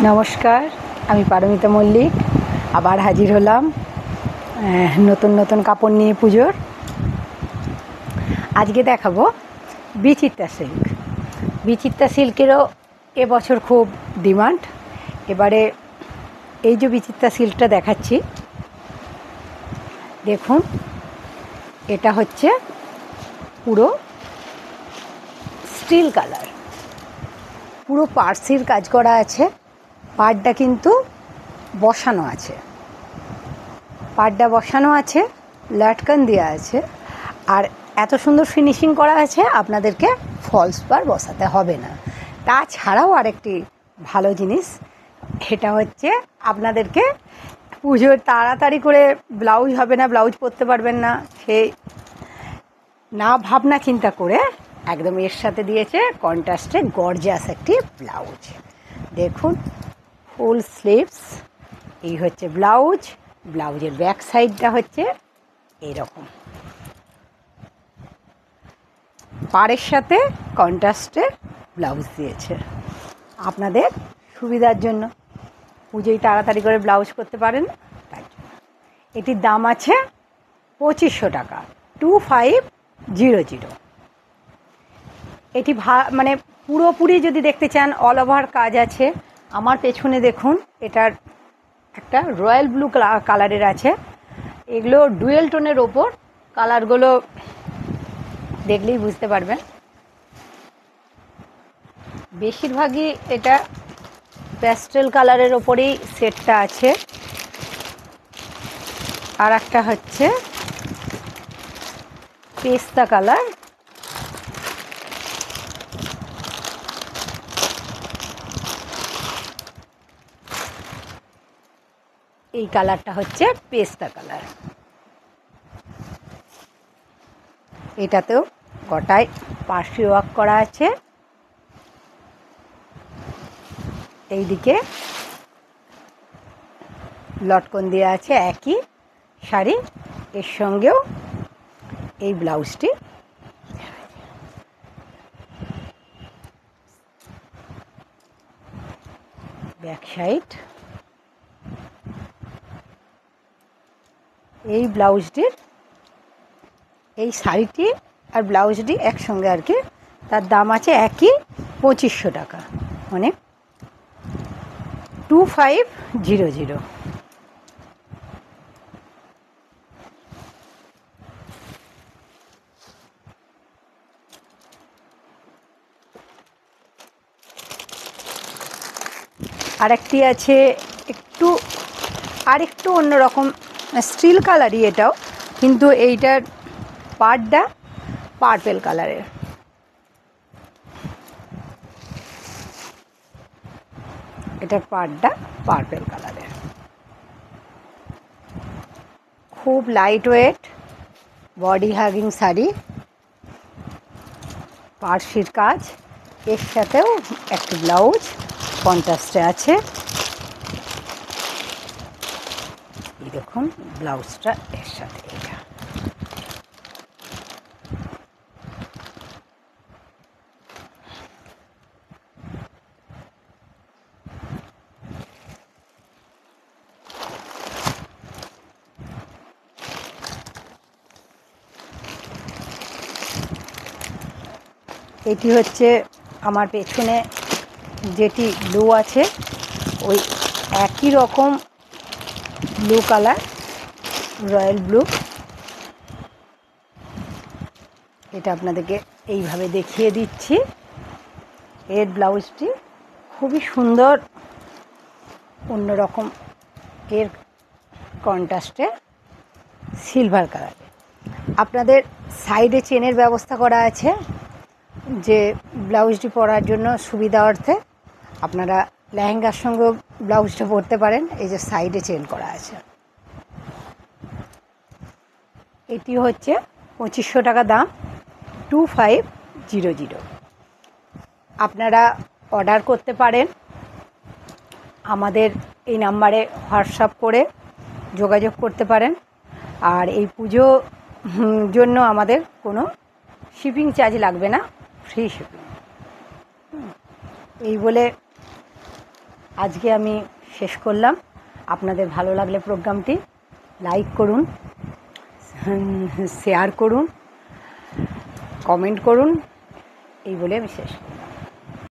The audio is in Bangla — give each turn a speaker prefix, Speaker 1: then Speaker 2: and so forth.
Speaker 1: নমস্কার, আমি পারমিতা মল্লিক আবার হাজির হলাম নতুন নতুন কাপড় নিয়ে পুজোর। আজকে দেখাবো বিচিত্রা সিল্ক। বিচিত্রা সিল্কেরও এবছর খুব ডিমান্ড। এবারে এই যে বিচিত্রা সিল্কটা দেখাচ্ছি, দেখুন, এটা হচ্ছে পুরো স্টিল কালার, পুরো পার্সির কাজ করা আছে। পাড়টা কিন্তু বসানো আছে, পাড়টা বসানো আছে, লাটকান দেওয়া আছে, আর এত সুন্দর ফিনিশিং করা আছে, আপনাদেরকে ফলস পাড় বসাতে হবে না। তাছাড়াও আরেকটি ভালো জিনিস, এটা হচ্ছে আপনাদেরকে পুজোর তাড়াতাড়ি করে ব্লাউজ হবে না, ব্লাউজ পরতে পারবেন না, সেই না ভাবনা চিন্তা করে একদম এর সাথে দিয়েছে কন্ট্রাস্টে গর্জিয়াস একটি ব্লাউজ। দেখুন, ফুল স্লিভস, এই হচ্ছে ব্লাউজ। ব্লাউজের ব্যাক সাইডটা হচ্ছে এইরকম, পাড়ের সাথে কন্ট্রাস্টে ব্লাউজ দিয়েছে আপনাদের সুবিধার জন্য, পুজোয় তাড়াতাড়ি করে ব্লাউজ করতে পারেন তাই জন্য। এটির দাম আছে 2500 টাকা, 2500। এটি মানে পুরোপুরি যদি দেখতে চান, অল ওভার কাজ আছে। আমার পেছনে দেখুন, এটার একটা রয়্যাল ব্লু কালারের আছে। এগুলো ডুয়েল টোনের ওপর, কালারগুলো দেখলেই বুঝতে পারবেন। বেশিরভাগই এটা প্যাস্টেল কালারের ওপরেই সেটটা আছে। আর একটা হচ্ছে পেস্তা কালার, এই কালারটা হচ্ছে পেস্তা কালার। এটাতেও গোটায় পার্সি ওয়ার্ক করা আছে। এইদিকে লটকন দেওয়া আছে একই শাড়ি, এর সঙ্গেও এই ব্লাউজটি। ব্যাক সাইড, এই ব্লাউজটির, এই শাড়িটি আর ব্লাউজটি একসঙ্গে আর কি, তার দাম আছে একই 2500 টাকা, মানে 2500। আরেকটি আছে আরেকটু অন্যরকম, স্টিল কালারই এটাও, কিন্তু এইটার পাড়টা পার্পেল কালারের। এটার পাড়টা পার্পেল কালারের, খুব light weight body hugging sari, পার্সির কাজ, এর সাথেও একটি ব্লাউজ কন্ট্রাস্টে আছে। এই দেখুন ব্লাউজটা এর সাথে এটা। এটি হচ্ছে আমার পেছনে যেটি ব্লু আছে, ওই একই রকম ব্লু কালার, রয়্যাল ব্লু। এটা আপনাদেরকে এইভাবে দেখিয়ে দিচ্ছি। এর ব্লাউজটি খুবই সুন্দর, অন্যরকম, এর কন্ট্রাস্টে সিলভার কালার। আপনাদের সাইডে চেনের ব্যবস্থা করা আছে, যে ব্লাউজটি পরার জন্য সুবিধা অর্থে আপনারা লেহেঙ্গার সঙ্গে ব্লাউজটা পরতে পারেন। এই যে সাইডে চেন করা আছে। এটি হচ্ছে 2500 টাকা দাম, 2500। আপনারা অর্ডার করতে পারেন, আমাদের এই নাম্বারে হোয়াটসঅ্যাপ করে যোগাযোগ করতে পারেন। আর এই পুজো জন্য আমাদের কোনো শিপিং চার্জ লাগবে না, ফ্রি শিপিং। এই বলে আজকে আমি শেষ করলাম। আপনাদের ভালো লাগলে প্রোগ্রামটি লাইক করুন, শেয়ার করুন, কমেন্ট করুন, এই বলে আমি শেষ করলাম।